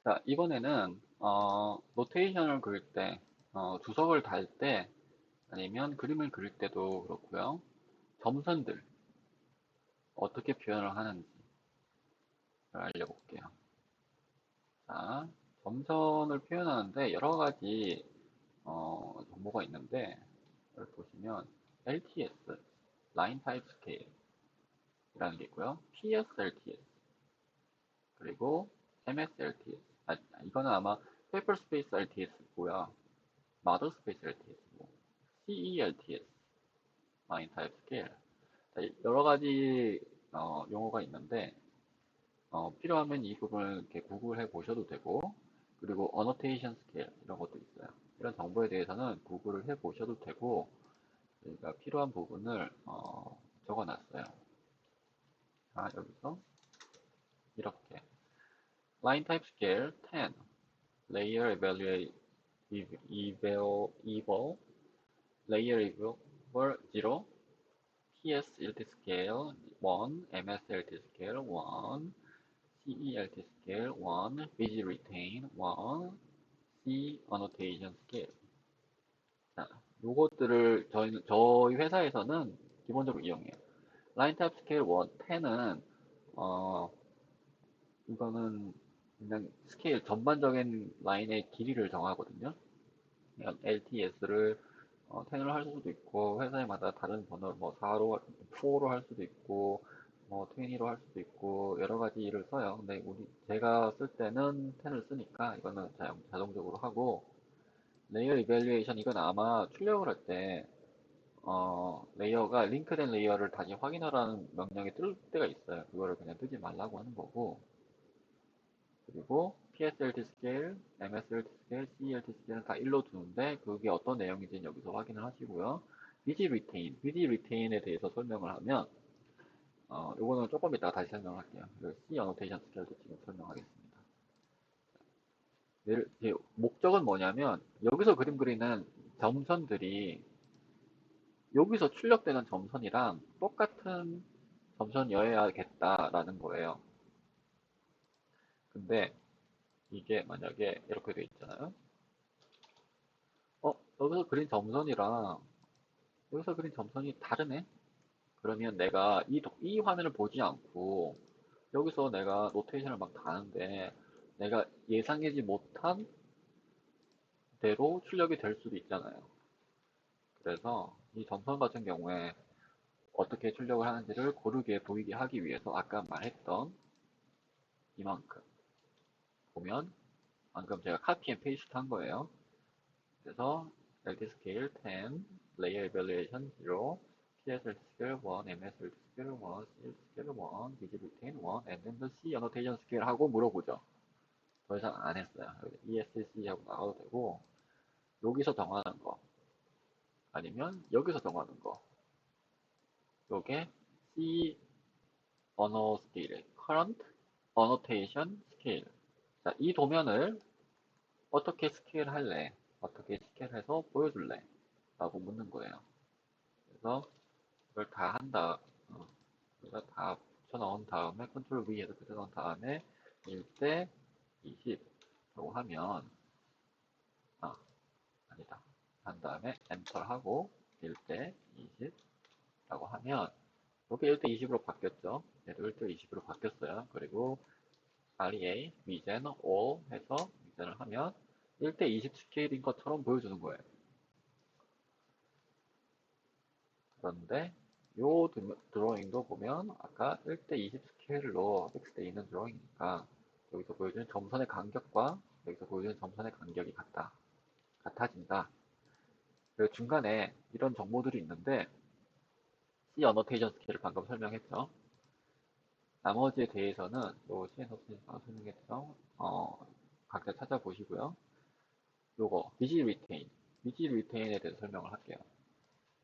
자, 이번에는 노테이션을 그릴 때, 주석을 달 때, 아니면 그림을 그릴 때도 그렇고요. 점선들 어떻게 표현을 하는지를 알려볼게요. 자, 점선을 표현하는데 여러 가지 정보가 있는데 여기 보시면 LTS, Line Type Scale이라는 게 있고요. PSLTS 그리고 MSLTS. 이거는 아마 Paper Space LTS고요. Model Space LTS고 CELTS, Line Type Scale. 여러 가지 용어가 있는데 필요하면 이 부분을 이렇게 구글해 보셔도 되고 그리고 annotation scale 이런 것도 있어요. 이런 정보에 대해서는 구글을 해 보셔도 되고 저희가 필요한 부분을 적어놨어요. 자, 여기서 이렇게 line type scale 10, layer evaluate eval layer eval 0, PS LT scale 1, MS LT scale 1, CELT scale 1, BG retain 1, C annotation scale. 자, 요것들을 저희 회사에서는 기본적으로 이용해요. 라인 타입 스케일 1, 10은 이거는 그냥 스케일 전반적인 라인의 길이를 정하거든요. LTS를 10로 할 수도 있고 회사마다 다른 번호 뭐 4로, 4로 할 수도 있고 뭐 20로 할 수도 있고 여러 가지 를 써요. 근데 제가 쓸 때는 10을 쓰니까 이거는 자동적으로 하고 레이어 이벨리에이션 이건 아마 출력을 할 때 레이어가 링크된 레이어를 다시 확인하라는 명령이 뜰 때가 있어요. 그거를 그냥 뜨지 말라고 하는 거고 그리고 PSLT 스케일, MSLT 스케일, CELT 스케일은 다 1로 두는데 그게 어떤 내용인지는 여기서 확인을 하시고요. BG Retain, BG Retain에 대해서 설명을 하면 요거는 조금 이따가 다시 설명을 할게요. 그리고 C Annotation 스케일도 지금 설명하겠습니다. 목적은 뭐냐면 여기서 그림 그리는 점선들이 여기서 출력되는 점선이랑 똑같은 점선이어야겠다라는 거예요. 근데 이게 만약에 이렇게 돼 있잖아요. 여기서 그린 점선이랑 여기서 그린 점선이 다르네? 그러면 내가 이 화면을 보지 않고 여기서 내가 노테이션을 막 다는데 내가 예상하지 못한 대로 출력이 될 수도 있잖아요. 그래서 이 점선 같은 경우에 어떻게 출력을 하는지를 고르게 보이게 하기 위해서 아까 말했던 이만큼 보면 방금 제가 카피 앤 페이스트 한 거예요. 그래서 LT 스케일 10, 레이어 이벨리에이션 0, PSLT 스케일 1, MSLT 스케일 1, CLT 스케일 1, 비지빌트인 1, and then the C annotation 스케일 하고 물어보죠. 더 이상 안 했어요. ESC 하고 나가도 되고 여기서 정하는 거 아니면 여기서 정하는 거 요게 C 언어 스케일, current annotation scale. 자, 이 도면을 어떻게 스케일 할래? 어떻게 스케일해서 보여줄래? 라고 묻는 거예요. 그래서 이걸 다 한다. 이걸 다 붙여넣은 다음에 컨트롤 V에서 붙여넣은 다음에 1대 20라고 하면 아니다. 한 다음에 엔터 하고 1대 20라고 하면 이렇게 1대 20으로 바뀌었죠. 얘도 1대 20으로 바뀌었어요. 그리고 REA, 위젠, all 해서 위젠을 하면 1대 20 스케일인 것처럼 보여주는 거예요. 그런데 요 드로잉도 보면 아까 1대 20 스케일로 픽스되어 있는 드로잉이니까 여기서 보여주는 점선의 간격과 여기서 보여주는 점선의 간격이 같아진다. 그리고 중간에 이런 정보들이 있는데 C 어노테이션 스케일을 방금 설명했죠. 나머지에 대해서는 요 C에서 설명했죠. 각자 찾아보시고요. 요거 BG 리테인, BG 리테인에 대해서 설명을 할게요.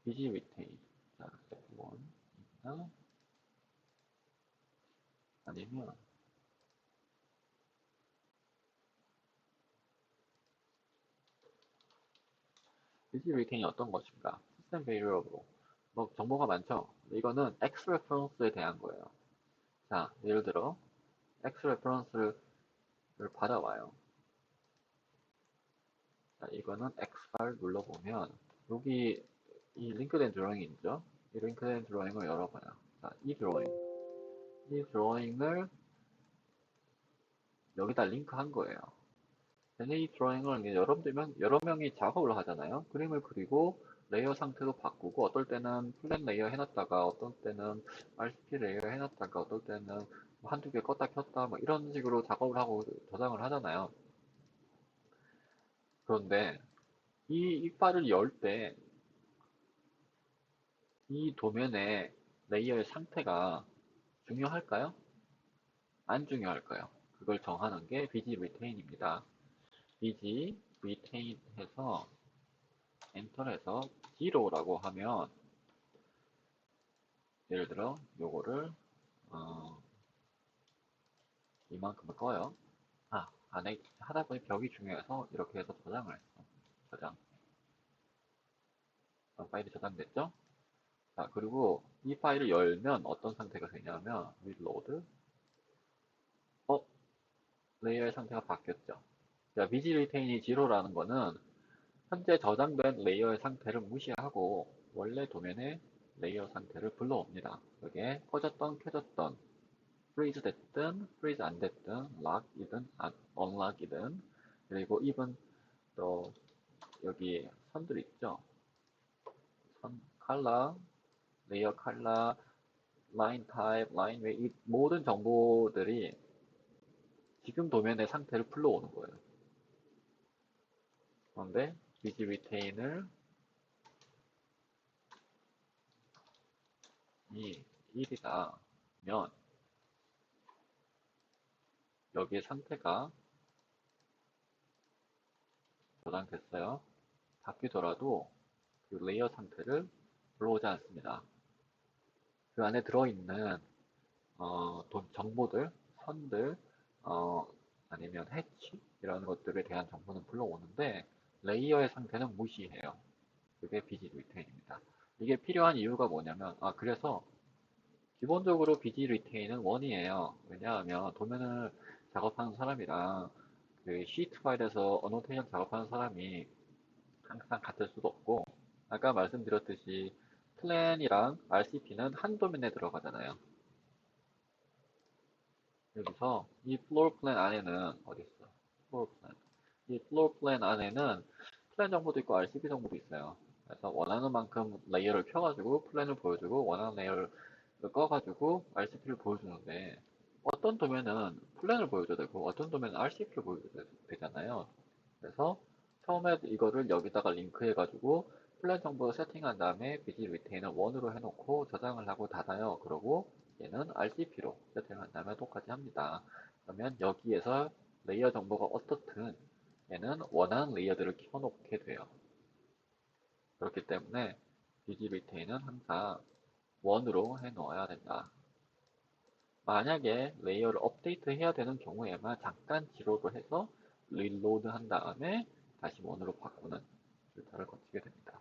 BG 리테인, 자, 스텝 1이나 아니면 BG 리테인이 어떤 것인가? 시스템 베리어블로 뭐 정보가 많죠. 이거는 X 레퍼런스에 대한 거예요. 자, 예를 들어 X 레퍼런스를 받아와요. 자, 이거는 X를 눌러보면 여기 이 링크된 드로잉이 있죠? 이 링크된 드로잉을 열어봐요. 자, 이 드로잉을 여기다 링크한 거예요. 근데 이 드로잉을 이제 여러 명이 작업을 하잖아요. 그림을 그리고 레이어 상태도 바꾸고 어떨 때는 플랫 레이어 해놨다가 어떨 때는 RCP 레이어 해놨다가 어떨 때는 뭐 한두 개 껐다 켰다 뭐 이런 식으로 작업을 하고 저장을 하잖아요. 그런데 이 파일을 열 때 이 도면의 레이어의 상태가 중요할까요? 안 중요할까요? 그걸 정하는 게 BG retain입니다. BG retain 해서 엔터해서 0라고 하면 예를 들어 요거를 어, 이만큼을 꺼요. 안에 하다 보니 벽이 중요해서 이렇게 해서 저장을 했어. 저장. 파일이 저장됐죠? 자, 그리고 이 파일을 열면 어떤 상태가 되냐면 reload. 어? 레이어의 상태가 바뀌었죠. 자, BG retain이 0라는 거는 현재 저장된 레이어의 상태를 무시하고 원래 도면의 레이어 상태를 불러옵니다. 그게 꺼졌던 켜졌던 freeze 됐든 freeze 안 됐든 lock이든 unlock이든 그리고 even 또 여기 선들 있죠. 선 컬러, 레이어 컬러, 라인 타입, 라인 웨이 이 모든 정보들이 지금 도면의 상태를 불러오는 거예요. 그런데 BG retain을 이 1이다면 여기에 상태가 저장됐어요. 바뀌더라도 그 레이어 상태를 불러오지 않습니다. 그 안에 들어있는 정보들, 선들, 어, 아니면 해치 이런 것들에 대한 정보는 불러오는데 레이어의 상태는 무시해요. 그게 BG 리테인입니다. 이게 필요한 이유가 뭐냐면 그래서 기본적으로 BG 리테인은 원이에요. 왜냐하면 도면을 작업하는 사람이랑 그 시트 파일에서 어노테이션 작업하는 사람이 항상 같을 수도 없고 아까 말씀드렸듯이 플랜이랑 RCP는 한 도면에 들어가잖아요. 여기서 이 플로어 플랜 안에는 어디 있어? 플로어 플랜. 이 플로어 플랜 안에는 플랜 정보도 있고 RCP 정보도 있어요. 그래서 원하는 만큼 레이어를 켜가지고 플랜을 보여주고 원하는 레이어를 꺼가지고 RCP를 보여주는데 어떤 도면은 플랜을 보여줘야 되고 어떤 도면은 RCP를 보여줘야 되잖아요. 그래서 처음에 이거를 여기다가 링크해가지고 플랜 정보 세팅한 다음에 BG 리테인을 1으로 해놓고 저장을 하고 닫아요. 그러고 얘는 RCP로 세팅한 다음에 똑같이 합니다. 그러면 여기에서 레이어 정보가 어떻든 얘는 원하는 레이어들을 켜놓게 돼요. 그렇기 때문에 BG 리테인은 항상 1으로 해놓아야 된다. 만약에 레이어를 업데이트 해야 되는 경우에만 잠깐 지로로 해서 릴로드 한 다음에 다시 1으로 바꾸는 절차를 거치게 됩니다.